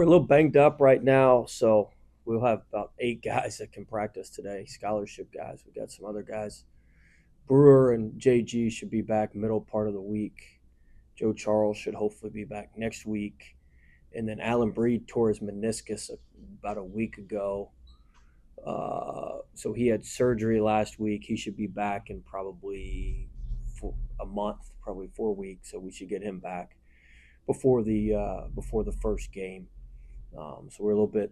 we're a little banged up right now, so we'll have about 8 guys that can practice today, scholarship guys. We got some other guys. Brewer and JG should be back middle part of the week. Joe Charles should hopefully be back next week. And then Alan Breed tore his meniscus about a week ago. So he had surgery last week. He should be back in probably a month, probably 4 weeks. So we should get him back before the first game. So we're a little bit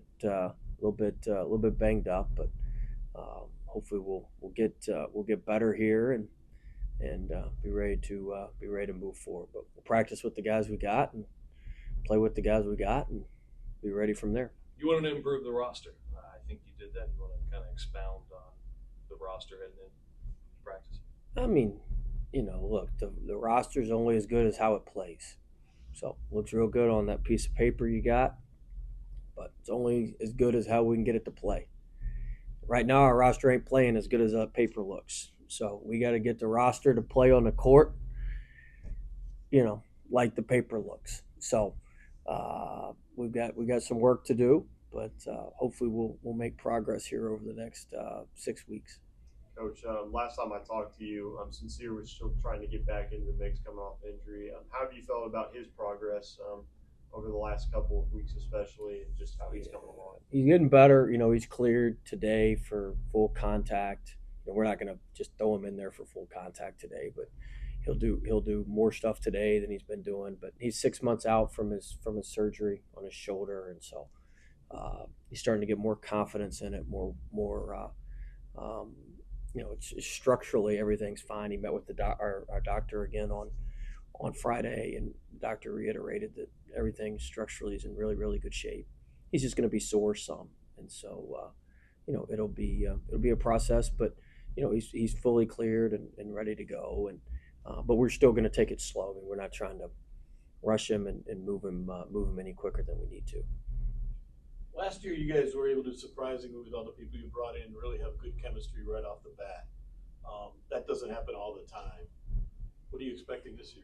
banged up, but hopefully we'll get better here and be ready to move forward. But we'll practice with the guys we got and play with the guys we got and be ready from there. You wanted to improve the roster. I think you did that. You want to kind of expound on the roster heading into practice. I mean, look, the roster's only as good as how it plays. So looks real good on that piece of paper you got, but it's only as good as how we can get it to play. Right now, our roster ain't playing as good as paper looks. So we got to get the roster to play on the court, like the paper looks. So we got some work to do, but hopefully we'll make progress here over the next 6 weeks. Coach, last time I talked to you, Sincere was still trying to get back into the mix coming off injury. How have you felt about his progress over the last couple of weeks, especially, and just how he's coming along? He's getting better. He's cleared today for full contact. We're not going to just throw him in there for full contact today, but he'll do more stuff today than he's been doing. But he's 6 months out from his surgery on his shoulder, and so he's starting to get more confidence in it. It's structurally everything's fine. He met with our doctor again on Friday, and the doctor reiterated that everything structurally is in really, really good shape. He's just going to be sore some, and so it'll be a process, but he's fully cleared and ready to go, and but we're still going to take it slow. I mean, we're not trying to rush him and move him any quicker than we need to. Last year, you guys were able to, surprisingly, with all the people you brought in, really have good chemistry right off the bat. That doesn't happen all the time. What are you expecting this year?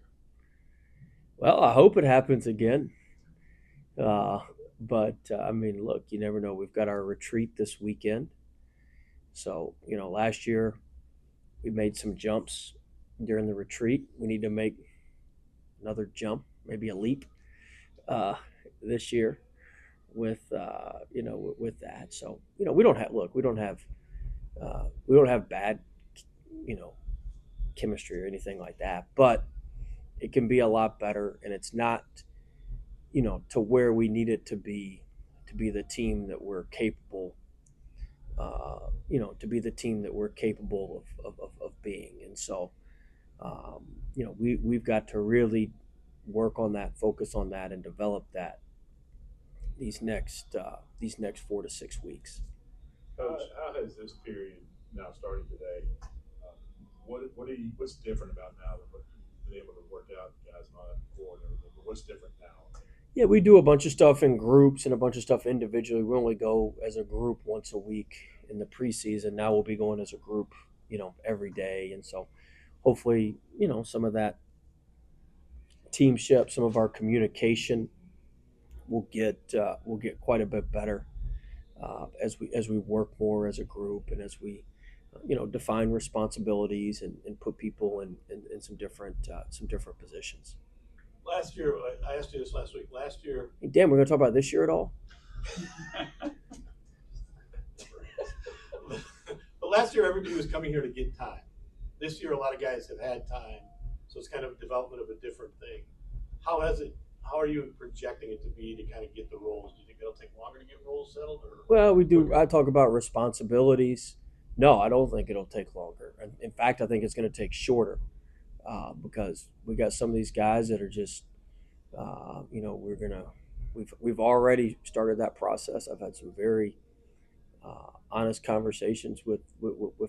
Well, I hope it happens again. But I mean, look, you never know. We've got our retreat this weekend. So, last year we made some jumps during the retreat. We need to make another jump, maybe a leap this year with with that. So, we don't have bad, chemistry or anything like that, but it can be a lot better, and it's not, to where we need it to be the team that we're capable, to be the team that we're capable of being. And so, we've got to really work on that, focus on that, and develop that these next 4 to 6 weeks. Coach, how has this period now started today? What's different about now than what you've been able to work out, guys, not before and everything? But what's different now? Yeah, we do a bunch of stuff in groups and a bunch of stuff individually. We only go as a group once a week in the preseason. Now we'll be going as a group, every day. And so hopefully, some of that teamship, some of our communication will get quite a bit better as we work more as a group, and as we define responsibilities and put people in some different positions. Last year, I asked you this last week. Last year, Hey, Dan, we're going to talk about this year at all? but last year everybody was coming here to get time. This year, a lot of guys have had time, so it's kind of a development of a different thing. How are you projecting it to be to kind of get the roles? Do you think it'll take longer to get roles settled? Or Well, we do. I talk about responsibilities. No, I don't think it'll take longer. In fact, I think it's going to take shorter because we got some of these guys that are just, we've already started that process. I've had some very honest conversations with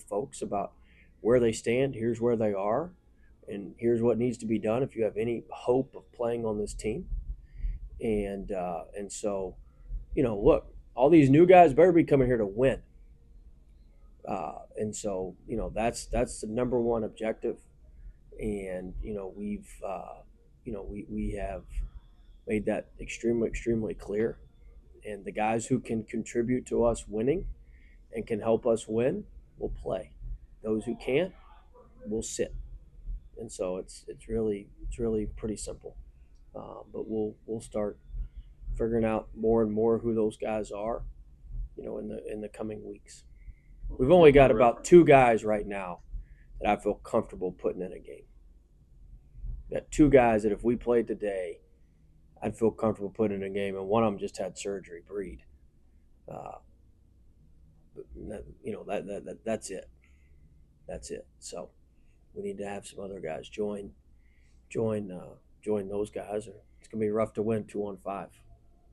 folks about where they stand. Here's where they are, and here's what needs to be done if you have any hope of playing on this team. And so, look, all these new guys better be coming here to win. And so, that's the number one objective. And we have made that extremely clear. And the guys who can contribute to us winning and can help us win will play. Those who can't will sit. And so it's really pretty simple. But we'll start figuring out more and more who those guys are, in the coming weeks. We've only got about 2 guys right now that I feel comfortable putting in a game. Got 2 guys that if we played today, I'd feel comfortable putting in a game, and one of them just had surgery, Breed. That's it. That's it. So we need to have some other guys join those guys, or it's gonna be rough to win 2-on-5.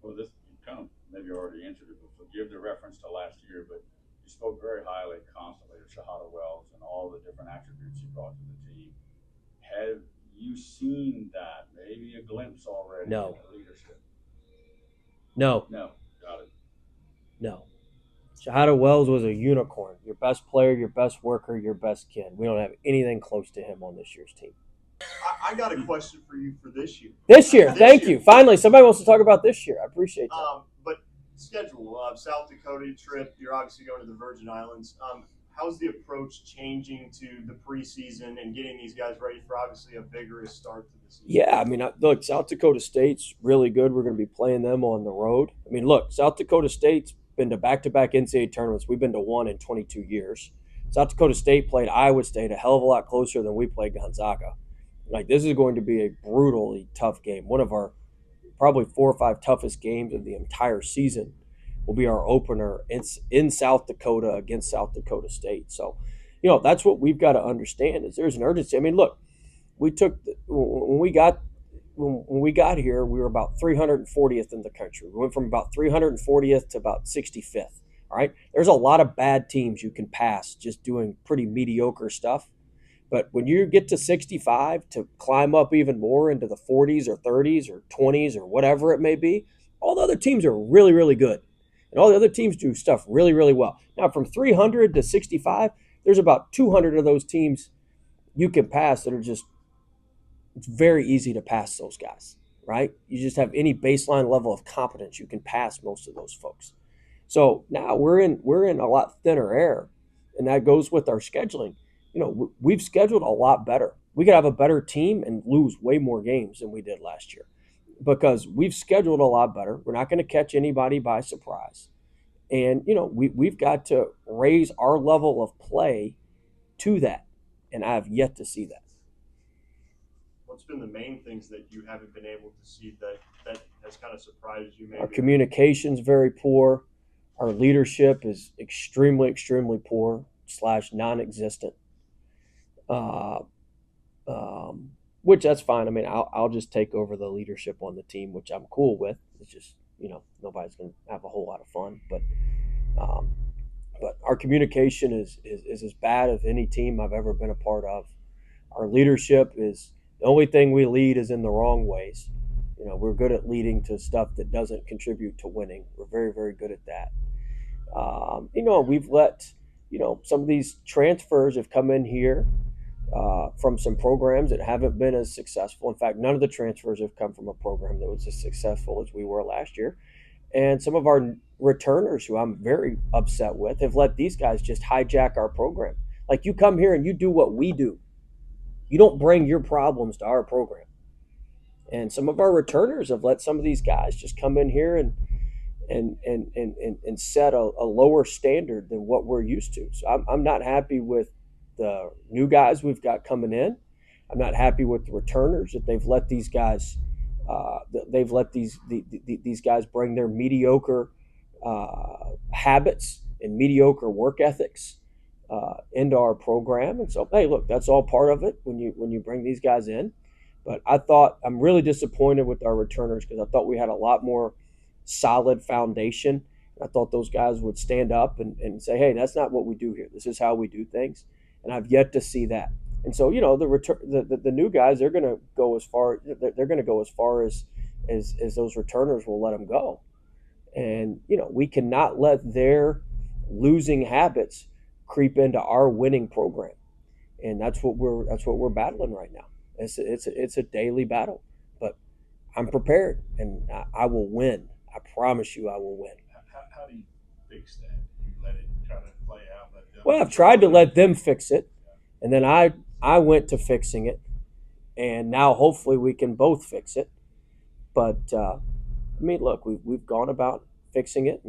Well, this you kind of maybe already answered it, but forgive the reference to last year, but you spoke very highly constantly of Shahada Wells and all the different attributes he brought to the team. Have you seen that? Maybe a glimpse already No. in the leadership? No. Got it. No. Shahada Wells was a unicorn. Your best player, your best worker, your best kid. We don't have anything close to him on this year's team. I got a question for you for this year. This year, This thank year. you. Finally, somebody wants to talk about this year. I appreciate that. But schedule, South Dakota trip. You're obviously going to the Virgin Islands. How's the approach changing to the preseason and getting these guys ready for obviously a vigorous start to the season? Yeah, I mean, look, South Dakota State's really good. We're going to be playing them on the road. I mean, look, South Dakota State's been to back-to-back NCAA tournaments. We've been to one in 22 years. South Dakota State played Iowa State a hell of a lot closer than we played Gonzaga. Like, this is going to be a brutally tough game. One of our probably 4 or 5 toughest games of the entire season will be our opener in South Dakota against South Dakota State. So, that's what we've got to understand is there's an urgency. I mean, look, when we got here, we were about 340th in the country. We went from about 340th to about 65th. All right, there's a lot of bad teams you can pass just doing pretty mediocre stuff. But when you get to 65, to climb up even more into the 40s or 30s or 20s or whatever it may be, all the other teams are really, really good. And all the other teams do stuff really, really well. Now, from 300 to 65, there's about 200 of those teams you can pass that are just, it's very easy to pass those guys, right? You just have any baseline level of competence, you can pass most of those folks. So now we're in a lot thinner air, and that goes with our scheduling. We've scheduled a lot better. We could have a better team and lose way more games than we did last year because we've scheduled a lot better. We're not going to catch anybody by surprise. And, we've got to raise our level of play to that, and I have yet to see that. What's been the main things that you haven't been able to see that has kind of surprised you? Maybe Our communication's very poor. Our leadership is extremely, extremely poor / non-existent. Which that's fine. I mean, I'll just take over the leadership on the team, which I'm cool with. It's just, nobody's going to have a whole lot of fun. But our communication is as bad as any team I've ever been a part of. Our leadership is, the only thing we lead is in the wrong ways. We're good at leading to stuff that doesn't contribute to winning. We're very, very good at that. We've let, some of these transfers have come in here from some programs that haven't been as successful. In fact, none of the transfers have come from a program that was as successful as we were last year. And some of our returners, who I'm very upset with, have let these guys just hijack our program. Like, you come here and you do what we do. You don't bring your problems to our program. And some of our returners have let some of these guys just come in here and set a lower standard than what we're used to. So I'm not happy with the new guys we've got coming in. I'm not happy with the returners that they've let these guys. These guys bring their mediocre habits and mediocre work ethics into our program. And so, hey, look, that's all part of it when you bring these guys in. But I'm really disappointed with our returners because I thought we had a lot more solid foundation. I thought those guys would stand up and say, hey, that's not what we do here. This is how we do things. And I've yet to see that. And so, the new guys, they're going to go as far as those returners will let them go. And, we cannot let their losing habits creep into our winning program. And that's what we're battling right now. It's a daily battle, but I'm prepared and I will win. I promise you I will win. How do you fix that? Do you let it kind of play out? Let them Well, I've tried to let them fix it, and then I went to fixing it, and now hopefully we can both fix it. But I mean, look, we've gone about fixing it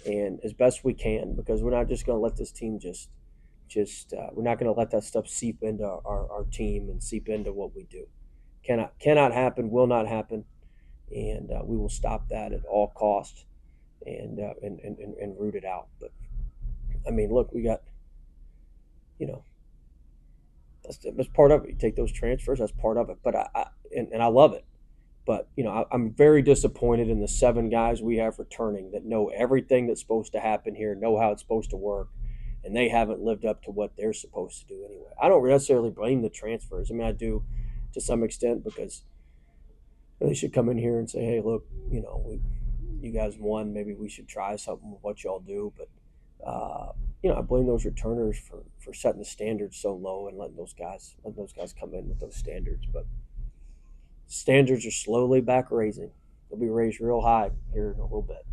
and as best we can, because we're not just going to let this team just we're not going to let that stuff seep into our team and seep into what we do. Cannot happen, will not happen, and we will stop that at all costs and root it out. But I mean, look, we got, you know, that's part of it. You take those transfers, that's part of it. But I love it. But you know, I'm very disappointed in the 7 guys we have returning that know everything that's supposed to happen here, know how it's supposed to work, and they haven't lived up to what they're supposed to do anyway. I don't necessarily blame the transfers. I mean, I do to some extent, because they should come in here and say, hey, look, you know, you guys won. Maybe we should try something with what y'all do. But you know, I blame those returners for setting the standards so low and letting those guys come in with those standards. But standards are slowly back raising. They'll be raised real high here in a little bit.